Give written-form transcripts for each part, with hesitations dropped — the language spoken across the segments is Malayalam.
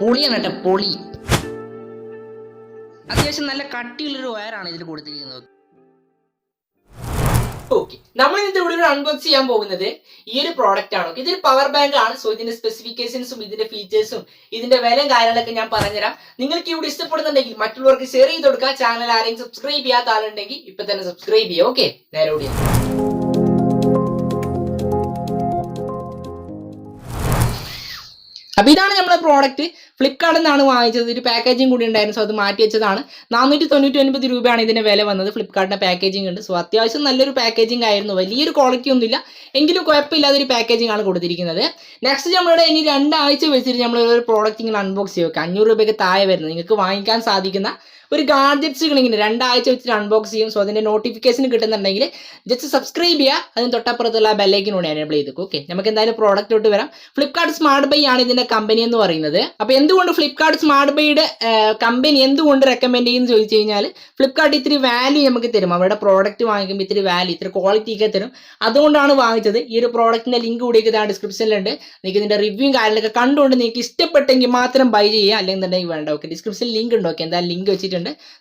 പൊളിയാണ് കേട്ടോ, പൊളി. അത്യാവശ്യം നല്ല കട്ടിയുള്ളൊരു വയറാണ് ഇതിൽ കൊടുത്തിരിക്കുന്നത്. ഓക്കെ, നമ്മൾ ഇന്നത്തെ ഇവിടെ ഒരു അൺബോക്സ് ചെയ്യാൻ പോകുന്നത് ഈ ഒരു പ്രോഡക്റ്റ് ആണ്. ഇതൊരു പവർ ബാങ്ക് ആണ്. സോ ഇതിന്റെ സ്പെസിഫിക്കേഷൻസും ഇതിന്റെ ഫീച്ചേഴ്സും ഇതിന്റെ വിലയും കാര്യങ്ങളൊക്കെ ഞാൻ പറഞ്ഞുതരാം. നിങ്ങൾക്ക് ഇവിടെ ഇഷ്ടപ്പെടുന്നുണ്ടെങ്കിൽ മറ്റുള്ളവർക്ക് ഷെയർ ചെയ്ത് കൊടുക്കുക. ചാനൽ ആരെങ്കിലും സബ്സ്ക്രൈബ് ചെയ്യാത്ത ആളുണ്ടെങ്കിൽ ഇപ്പൊ തന്നെ സബ്സ്ക്രൈബ് ചെയ്യുക. ഓക്കെ, നേരെ ഓടിയാ. അപ്പൊ ഇതാണ് നമ്മുടെ പ്രോഡക്റ്റ്. ഫ്ലിപ്കാർട്ടിൽ നിന്നാണ് വാങ്ങിച്ചത്. ഒരു പാക്കേജിങ് കൂടി ഉണ്ടായിരുന്നു, സോ അത് മാറ്റി വെച്ചതാണ്. 499 രൂപയാണ് ഇതിന്റെ വില വന്നത്. ഫ്ലിപ്കാർട്ടിന്റെ പാക്കേജിംഗ് ഉണ്ട്. സോ അത്യാവശ്യം നല്ലൊരു പാക്കേജിംഗ് ആയിരുന്നു. വലിയൊരു ക്വാളിറ്റി ഒന്നുമില്ല, എങ്കിലും കുഴപ്പമില്ലാതെ ഒരു പാക്കേജിംഗ് ആണ് കൊടുത്തിരിക്കുന്നത്. നെക്സ്റ്റ് നമ്മളുടെ ഇനി 2 ആഴ്ച വെച്ചിട്ട് നമ്മൾ ഒരു പ്രോഡക്റ്റ് ഇങ്ങനെ അൺബോക്സ് ചെയ്യുക. 500 രൂപയ്ക്ക് താഴെ വരുന്നത് നിങ്ങൾക്ക് വാങ്ങിക്കാൻ സാധിക്കുന്ന ഒരു ഗാഡ്ജറ്റ്സുകൾ ഇങ്ങനെ 2 ആഴ്ച വെച്ചിട്ട് അൺബോക്സ് ചെയ്യും. സോ അതിന്റെ നോട്ടിഫിക്കേഷൻ കിട്ടുന്നുണ്ടെങ്കിൽ ജസ്റ്റ് സബ്സ്ക്രൈബ് ചെയ്യുക. അതിന് തൊട്ടപ്പുറത്തുള്ള ബെല്ലൈക്കനോട് എനേബിൾ ചെയ്തേക്കും. ഓക്കെ, നമുക്ക് എന്തായാലും പ്രോഡക്റ്റിലോട്ട് വരാം. ഫ്ലിപ്കാർട്ട് സ്മാർട്ട് ബൈ ആണ് ഇതിന്റെ കമ്പനി എന്ന് പറയുന്നത്. അപ്പൊ എന്തുകൊണ്ട് ഫ്ലിപ്കാർട്ട് സ്മാർട്ട് ബൈയുടെ കമ്പനി എന്തുകൊണ്ട് റെക്കമെൻഡ് ചെയ്യുന്നു ചോദിച്ചു കഴിഞ്ഞാൽ, ഫ്ലിപ്കാർട്ട് ഇത്തിരി വാല്യൂ നമുക്ക് തരും. അവരുടെ പ്രോഡക്റ്റ് വാങ്ങിക്കുമ്പോൾ ഇത്തിരി വാല്യൂ, ഇത്തിരി ക്വാളിറ്റി ഒക്കെ തരും. അതുകൊണ്ടാണ് വാങ്ങിച്ചത്. ഈ ഒരു പ്രോഡക്റ്റിന്റെ ലിങ്ക് കൂടി ഡിസ്ക്രിപ്ഷനിലുണ്ട്. നിങ്ങൾക്ക് ഇതിന്റെ റിവ്യൂ കാര്യങ്ങളൊക്കെ കണ്ടുകൊണ്ട് നിങ്ങൾക്ക് ഇഷ്ടപ്പെട്ടെങ്കിൽ മാത്രം ബൈ ചെയ്യുക, അല്ലെങ്കിൽ വേണ്ട. ഓക്കെ, ഡിസ്ക്രിപ്ഷനിൽ ലിങ്ക് ഉണ്ട്. ഓക്കെ, എന്തായാലും ലിങ്ക് വെച്ചിട്ടുണ്ട്.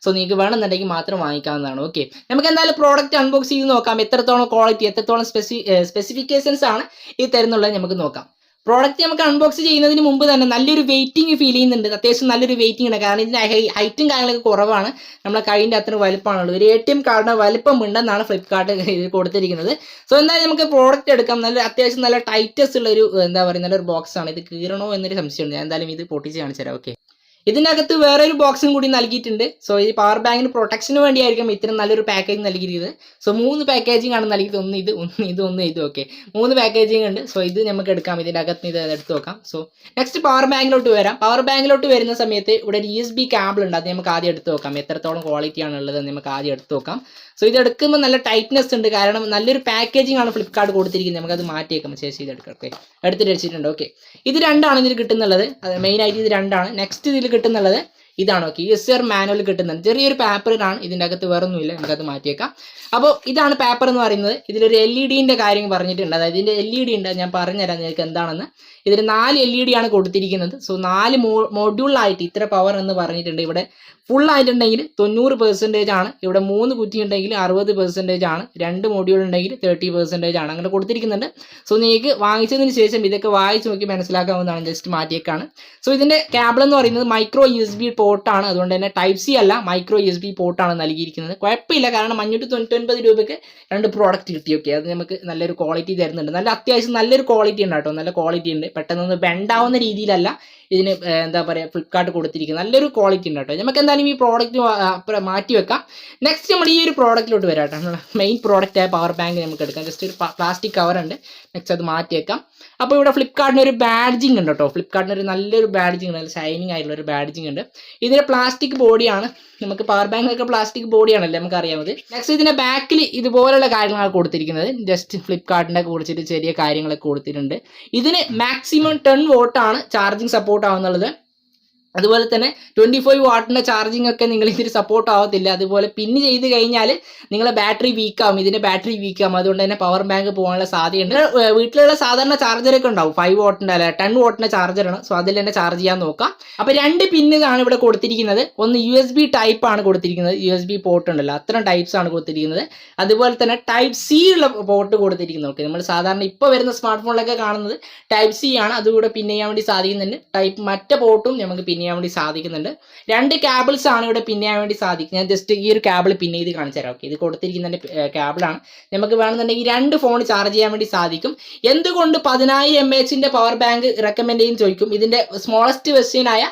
സോ നിങ്ങൾക്ക് വേണമെന്നുണ്ടെങ്കിൽ മാത്രം വാങ്ങിക്കാവുന്നതാണ്. ഓക്കെ, നമുക്ക് എന്തായാലും പ്രോഡക്റ്റ് അൺബോക്സ് ചെയ്ത് നോക്കാം. എത്രത്തോളം ക്വാളിറ്റി, എത്രത്തോളം സ്പെസിഫിക്കേഷൻസ് ആണ് ഇത് തരുന്നുള്ളത് നമുക്ക് നോക്കാം. പ്രോഡക്റ്റ് നമുക്ക് അൺബോക്സ് ചെയ്യുന്നതിന് മുമ്പ് തന്നെ നല്ലൊരു വെയിറ്റിംഗ് ഫീൽ ചെയ്യുന്നുണ്ട്. അത്യാവശ്യം നല്ലൊരു വെയിറ്റിംഗ് ഉണ്ട്. കാരണം ഇതിന്റെ ഹൈറ്റും കാര്യങ്ങളൊക്കെ കുറവാണ്. നമ്മളെ കൈയിൻ്റെ അത്ര വലുപ്പമാണുള്ളത്. ഒരു ATM കാർഡിന് വലുപ്പം ഉണ്ടെന്നാണ് ഫ്ലിപ്കാർട്ട് ഇത് കൊടുത്തിരിക്കുന്നത്. സോ എന്തായാലും നമുക്ക് പ്രോഡക്റ്റ് എടുക്കാം. അത്യാവശ്യം നല്ല ടൈറ്റസ്റ്റ് ഉള്ള ഒരു നല്ലൊരു ബോക്സ് ആണ്. ഇത് കീറണോ എന്നൊരു സംശയമുണ്ട്. ഞാൻ എന്തായാലും ഇത് പൊട്ടിച്ച് കാണിച്ചു തരാം. ഓക്കെ, ഇതിനകത്ത് വേറെ ഒരു ബോക്സും കൂടി നൽകിയിട്ടുണ്ട്. സോ ഈ പവർ ബാങ്കിന് പ്രൊട്ടക്ഷന് വേണ്ടിയായിരിക്കും ഇത്രയും നല്ലൊരു പാക്കേജ് നൽകിയിരിക്കുന്നത്. സോ 3 പാക്കേജിംഗ് ആണ് നൽകിയത്. ഒന്ന് ഇത്. ഓക്കെ, 3 പാക്കേജിംഗ് ഉണ്ട്. സോ ഇത് നമുക്ക് എടുക്കാം. ഇതിൻ്റെ അകത്ത് ഇത് എടുത്ത് നോക്കാം. സോ നെക്സ്റ്റ് പവർ ബാങ്കിലോട്ട് വരാം. പവർ ബാങ്കിലോട്ട് വരുന്ന സമയത്ത് ഇവിടെ ഒരു USB കേബിൾ ഉണ്ട്. അത് നമുക്ക് ആദ്യം എടുത്ത് നോക്കാം. എത്രത്തോളം ക്വാളിറ്റി ആണ് ഉള്ളത് നമുക്ക് ആദ്യം എടുത്ത് നോക്കാം. സോ ഇത് എടുക്കുമ്പോൾ നല്ല ടൈറ്റ്നെസ് ഉണ്ട്. കാരണം നല്ലൊരു പാക്കേജിംഗ് ആണ് ഫ്ലിപ്കാർട്ട് കൊടുത്തിരിക്കുന്നത്. നമുക്കത് മാറ്റിയേക്കാം. ശേഷം ഇത് എടുക്കാം. ഓക്കെ, എടുത്തിട്ട് വെച്ചിട്ടുണ്ട്. ഓക്കെ, ഇത് 2ആണ് ഇതിൽ കിട്ടുന്നുള്ളത്. അത് മെയിനായിട്ട് ഇത് 2ആണ്. നെക്സ്റ്റ് ഇതിൽ കിട്ടുന്നുള്ളത് ഇതാണ്. ഓക്കെ, USR മാനുവൽ കിട്ടുന്നുണ്ട്. ചെറിയൊരു പേപ്പറിലാണ്. ഇതിൻ്റെ അകത്ത് വേറെ ഒന്നുമില്ല. നമുക്കത് മാറ്റിയേക്കാം. അപ്പോൾ ഇതാണ് പേപ്പർ എന്ന് പറയുന്നത്. ഇതിലൊരു LED കാര്യം പറഞ്ഞിട്ടുണ്ട്. അതായത് ഇതിൻ്റെ LED ഉണ്ട്. ഞാൻ പറഞ്ഞുതരാം നിങ്ങൾക്ക് എന്താണെന്ന്. ഇതിൽ 4 LED ആണ് കൊടുത്തിരിക്കുന്നത്. സോ 4 മൊഡ്യൂളായിട്ട് ഇത്ര പവർ എന്ന് പറഞ്ഞിട്ടുണ്ട്. ഇവിടെ ഫുൾ ആയിട്ടുണ്ടെങ്കിൽ 90% ആണ്. ഇവിടെ 3 കുറ്റി ഉണ്ടെങ്കിൽ 60% ആണ്. 2 മൊഡ്യൂൾ ഉണ്ടെങ്കിൽ 30% ആണ്. അങ്ങനെ കൊടുത്തിരിക്കുന്നുണ്ട്. സോ നിങ്ങൾക്ക് വാങ്ങിച്ചതിന് ശേഷം ഇതൊക്കെ വായിച്ച് നോക്കി മനസ്സിലാക്കാവുന്നതാണ്. ജസ്റ്റ് മാറ്റിയേക്കാണ്. സോ ഇതിൻ്റെ കേബിൾ എന്ന് പറയുന്നത് മൈക്രോ USB പോർട്ടാണ്. അതുകൊണ്ട് തന്നെ ടൈപ്പ് C അല്ല, മൈക്രോ USB പോർട്ടാണ് നൽകിയിരിക്കുന്നത്. കുഴപ്പമില്ല, കാരണം 599 രൂപയ്ക്ക് 2 പ്രോഡക്റ്റ് കിട്ടി. ഓക്കെ, അത് നമുക്ക് നല്ലൊരു ക്വാളിറ്റി തരുന്നുണ്ട്. അത്യാവശ്യം നല്ലൊരു ക്വാളിറ്റി ഉണ്ട് കേട്ടോ. നല്ല ക്വാളിറ്റി ഉണ്ട്. പെട്ടെന്ന് ബെൻഡാവുന്ന രീതിയിലല്ല ഇതിന് ഫ്ലിപ്കാർട്ട് കൊടുത്തിരിക്കുന്നത്. നല്ലൊരു ക്വാളിറ്റി ഉണ്ട് കേട്ടോ. നമുക്ക് എന്തായാലും ഈ പ്രോഡക്റ്റ് മാറ്റി വെക്കാം. നെക്സ്റ്റ് നമ്മൾ ഈ ഒരു പ്രോഡക്റ്റിലോട്ട് വരാം കേട്ടോ. നമ്മുടെ മെയിൻ പ്രോഡക്റ്റായ പവർ ബാങ്ക് നമുക്ക് എടുക്കാം. ജസ്റ്റ് ഒരു പ്ലാസ്റ്റിക് കവർ ഉണ്ട്. നെക്സ്റ്റ് അത് മാറ്റി വെക്കാം. അപ്പോൾ ഇവിടെ ഫ്ലിപ്കാർട്ടിന് ഒരു ബാഡ്ജിങ് ഉണ്ട് കേട്ടോ. ഫ്ലിപ്കാർട്ടിന് ഒരു നല്ലൊരു ബാഡ്ജിങ് ഉണ്ട്. ഷൈനിങ് ആയിട്ടുള്ള ഒരു ബാഡ്ജിങ് ഉണ്ട്. ഇതിന് പ്ലാസ്റ്റിക് ബോഡിയാണ്. നമുക്ക് പവർ ബാങ്കൊക്കെ പ്ലാസ്റ്റിക് ബോഡിയാണല്ലേ നമുക്ക് അറിയാമത്. നെക്സ്റ്റ് ഇതിന്റെ ബാക്കിൽ ഇതുപോലുള്ള കാര്യങ്ങളാണ് കൊടുത്തിരിക്കുന്നത്. ജസ്റ്റ് ഫ്ലിപ്കാർട്ടിനെ കുറിച്ചിട്ട് ചെറിയ കാര്യങ്ങളൊക്കെ കൊടുത്തിട്ടുണ്ട്. ഇതിന് മാക്സിമം 10 വോട്ടാണ് ചാർജിങ് സപ്പോർട്ട് ആവുന്നുള്ളത്. അതുപോലെ തന്നെ 25 വാട്ടിൻ്റെ ചാർജിങ് ഒക്കെ നിങ്ങൾ ഇതിൽ സപ്പോർട്ട് ആവത്തില്ല. അതുപോലെ പിന്ന് ചെയ്ത് കഴിഞ്ഞാൽ നിങ്ങളെ ബാറ്ററി വീക്കാവും. ഇതിൻ്റെ ബാറ്ററി വീക്കാവും. അതുകൊണ്ട് തന്നെ പവർ ബാങ്ക് പോകാനുള്ള സാധ്യതയുണ്ട്. വീട്ടിലുള്ള സാധാരണ ചാർജറൊക്കെ ഉണ്ടാവും. 5 വാട്ടിൻ്റെ അല്ല 10 വാട്ടിൻ്റെ ചാർജറാണ്. സോ അതിൽ തന്നെ ചാർജ് ചെയ്യാൻ നോക്കാം. അപ്പോൾ 2 പിന്നാണ് ഇവിടെ കൊടുത്തിരിക്കുന്നത്. ഒന്ന് USB ടൈപ്പ് ആണ് കൊടുത്തിരിക്കുന്നത്. USB പോർട്ട് ഉണ്ടല്ലോ, അത്തരം ടൈപ്സ് ആണ് കൊടുത്തിരിക്കുന്നത്. അതുപോലെ തന്നെ ടൈപ്പ് C ഉള്ള പോർട്ട് കൊടുത്തിരിക്കുന്നത്. ഓക്കെ, നമ്മൾ സാധാരണ ഇപ്പോൾ വരുന്ന സ്മാർട്ട് ഫോണിലൊക്കെ കാണുന്നത് ടൈപ്പ് C ആണ്. അതുകൂടെ പിൻ ചെയ്യാൻ വേണ്ടി സാധിക്കുന്നുണ്ട്. ടൈപ്പ് മറ്റേ പോർട്ടും നമുക്ക് പിൻ ചെയ്യാൻ വേണ്ടി സാധിക്കുന്നുണ്ട്. 2 കേബിൾസ് ആണ് ഇവിടെ പിൻ ചെയ്യാൻ വേണ്ടി സാധിക്കും. ഞാൻ ജസ്റ്റ് ഈ ഒരു കേബിൾ പിൻ ചെയ്ത് കാണിച്ചു തരാം. ഓക്കെ, ഇത് കൊടുത്തിരിക്കുന്നതിന്റെ കേബിളാണ്. നമുക്ക് വേണമെന്നുണ്ടെങ്കിൽ 2 ഫോൺ ചാർജ് ചെയ്യാൻ വേണ്ടി സാധിക്കും. എന്തുകൊണ്ട് 10,000 mAh പവർ ബാങ്ക് റെക്കമെൻഡ് ചെയ്യും ചോദിക്കും. ഇതിന്റെ സ്മോളസ്റ്റ് വെർഷനായ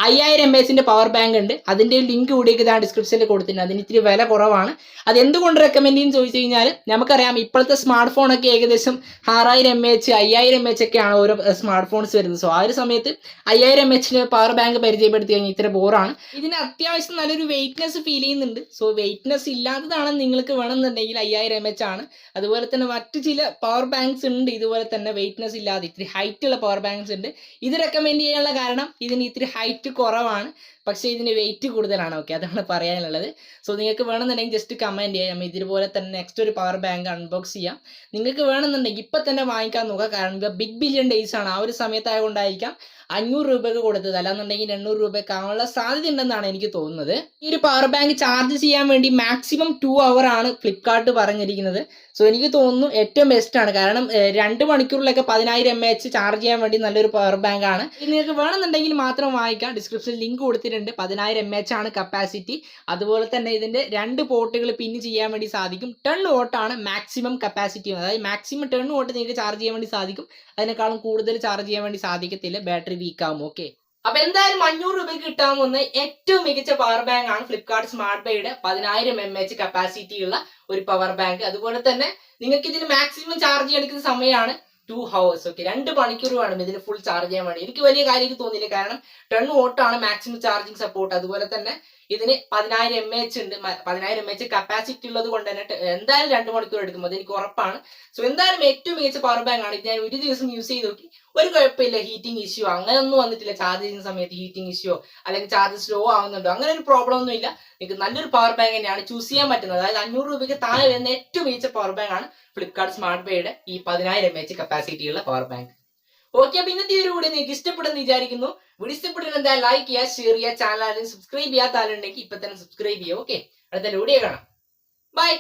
5000 mAh പവർ ബാങ്ക് ഉണ്ട്. അതിന്റെ ലിങ്ക് കൂടി ഡിസ്ക്രിപ്ഷനിൽ കൊടുത്തിട്ടുണ്ട്. അതിന് ഇത്തിരി വില കുറവാണ്. അത് എന്തുകൊണ്ട് റെക്കമെൻഡ് ചെയ്യും ചോദിച്ചു കഴിഞ്ഞാൽ, നമുക്കറിയാം ഇപ്പോഴത്തെ സ്മാർട്ട് ഫോണൊക്കെ ഏകദേശം 6000 mAh 5000 mAh ഒക്കെയാണ് ഓരോ സ്മാർട്ട് ഫോൺസ് വരുന്നത്. സോ ആ ഒരു സമയത്ത് 5000 mAh പവർ ബാങ്ക് പരിചയപ്പെടുത്തി കഴിഞ്ഞാൽ ഇത്ര ബോറാണ്. ഇതിന് അത്യാവശ്യം നല്ലൊരു വെയിറ്റ്നെസ് ഫീൽ ചെയ്യുന്നുണ്ട്. സോ വെയിറ്റ്നെസ് ഇല്ലാത്തതാണ് നിങ്ങൾക്ക് വേണമെന്നുണ്ടെങ്കിൽ 5000 mAh ആണ്. അതുപോലെ തന്നെ മറ്റു ചില പവർ ബാങ്ക്സ് ഉണ്ട് ഇതുപോലെ തന്നെ വെയിറ്റ്നെസ് ഇല്ലാതെ ഇത്തിരി ഹൈറ്റ് ഉള്ള പവർ ബാങ്ക്സ് ഉണ്ട്. ഇത് റെക്കമെൻഡ് ചെയ്യാനുള്ള കാരണം ഇതിന് ഇത്തിരി ഹൈറ്റ് കുറവാണ്, പക്ഷേ ഇതിന് വെയിറ്റ് കൂടുതലാണ്. ഓക്കെ, അതാണ് പറയാനുള്ളത്. സോ നിങ്ങൾക്ക് വേണമെന്നുണ്ടെങ്കിൽ ജസ്റ്റ് കമൻറ്റ് ചെയ്യാം. ഇതുപോലെ തന്നെ നെക്സ്റ്റ് ഒരു പവർ ബാങ്ക് അൺബോക്സ് ചെയ്യാം. നിങ്ങൾക്ക് വേണമെന്നുണ്ടെങ്കിൽ ഇപ്പം തന്നെ വാങ്ങിക്കാൻ നോക്കുക. കാരണം ഇത് ബിഗ് ബില്യൺ ഡേയ്സ് ആണ്. ആ ഒരു സമയത്തായതുകൊണ്ടായിരിക്കാം 500 രൂപയ്ക്ക് കൊടുത്തത്, അല്ലാന്നുണ്ടെങ്കിൽ 800 രൂപയ്ക്ക് ആവാനുള്ള സാധ്യത ഉണ്ടെന്നാണ് എനിക്ക് തോന്നുന്നത്. ഈ ഒരു പവർ ബാങ്ക് ചാർജ് ചെയ്യാൻ വേണ്ടി മാക്സിമം 2 hour ആണ് ഫ്ലിപ്കാർട്ട് പറഞ്ഞിരിക്കുന്നത്. സോ എനിക്ക് തോന്നുന്നു ഏറ്റവും ബെസ്റ്റ് ആണ്. കാരണം 2 മണിക്കൂറിലൊക്കെ 10,000 mAh ചാർജ് ചെയ്യാൻ വേണ്ടി നല്ലൊരു പവർ ബാങ്ക് ആണ്. നിങ്ങൾക്ക് വേണമെന്നുണ്ടെങ്കിൽ മാത്രം വാങ്ങിക്കാം. ഡിസ്ക്രിപ്ഷനിൽ ലിങ്ക് കൊടുത്തിട്ടുണ്ട്. 10,000 mAh ആണ് കപ്പാസിറ്റി. അതുപോലെ തന്നെ ഇതിന്റെ 2 പോർട്ടുകൾ പിൻ ചെയ്യാൻ വേണ്ടി സാധിക്കും. 10 watt ആണ് മാക്സിമം കപ്പാസിറ്റി. അതായത് മാക്സിമം 10 watt നിങ്ങൾക്ക് ചാർജ് ചെയ്യാൻ വേണ്ടി സാധിക്കും. അതിനേക്കാളും കൂടുതൽ ചാർജ് ചെയ്യാൻ വേണ്ടി സാധിക്കത്തില്ല, ബാറ്ററി വീക്ക് ആവും. ഓക്കെ, അപ്പൊ എന്തായാലും 500 രൂപയ്ക്ക് കിട്ടാൻ പോകുന്ന ഏറ്റവും മികച്ച പവർ ബാങ്ക് ആണ് ഫ്ലിപ്കാർട്ട് സ്മാർട്ട് ബൈയുടെ 10,000 mAh കപ്പാസിറ്റി ഉള്ള ഒരു പവർ ബാങ്ക്. അതുപോലെ തന്നെ നിങ്ങൾക്ക് ഇതിന് മാക്സിമം ചാർജ് ചെയ്യാൻ എടുക്കുന്ന സമയമാണ് 2 hours. ഓക്കെ, 2 മണിക്കൂർ വേണം ഇതിന് ഫുൾ ചാർജ് ചെയ്യാൻ വേണ്ടി. എനിക്ക് വലിയ കാര്യം തോന്നിയില്ല, കാരണം 10 watt ആണ് മാക്സിമം ചാർജിങ് സപ്പോർട്ട്. അതുപോലെ തന്നെ ഇതിന് 10,000 mAh ഉണ്ട്. 10,000 mAh കപ്പാസിറ്റി ഉള്ളത് കൊണ്ട് തന്നെ എന്തായാലും 2 മണിക്കൂർ എടുക്കും, അത് എനിക്ക് ഉറപ്പാണ്. സോ എന്തായാലും ഏറ്റവും മികച്ച പവർ ബാങ്ക് ആണ്. ഇത് ഞാൻ ഒരു ദിവസം യൂസ് ചെയ്ത് നോക്കി, ഒരു കുഴപ്പമില്ല. ഹീറ്റിംഗ് ഇഷ്യൂ അങ്ങനെയൊന്നും വന്നിട്ടില്ല. ചാർജ് ചെയ്യുന്ന സമയത്ത് ഹീറ്റിംഗ് ഇഷ്യൂ അല്ലെങ്കിൽ ചാർജ് സ്ലോ ആവുന്നുണ്ടോ, അങ്ങനെ ഒരു പ്രോബ്ലം ഒന്നും ഇല്ല. നിങ്ങൾക്ക് നല്ലൊരു പവർ ബാങ്ക് തന്നെയാണ് ചൂസ് ചെയ്യാൻ പറ്റുന്നത്. അതായത് 500 രൂപയ്ക്ക് താഴെ വരുന്ന ഏറ്റവും മികച്ച പവർ ബാങ്ക് ആണ് ഫ്ലിപ്കാർട്ട് സ്മാർട്ട് ബൈയുടെ ഈ 10,000 mAh കപ്പാസിറ്റി ഉള്ള പവർ ബാങ്ക്. ഓക്കെ, അപ്പൊ ഇന്നത്തെ ഒരു വീഡിയോ നിങ്ങൾക്ക് ഇഷ്ടപ്പെടുന്നു വിചാരിക്കുന്നു. വീഡിയോ ഇഷ്ടപ്പെടുന്ന എന്താ ലൈക്ക് ചെയ്യുക, ഷെയർ ചെയ്യുക, ചാനൽ ആരും സബ്സ്ക്രൈബ് ചെയ്യാത്ത ആളുണ്ടെങ്കിൽ ഇപ്പൊ തന്നെ സബ്സ്ക്രൈബ് ചെയ്യുക. ഓക്കെ, അടുത്ത വീഡിയോ കാണാം. ബൈ.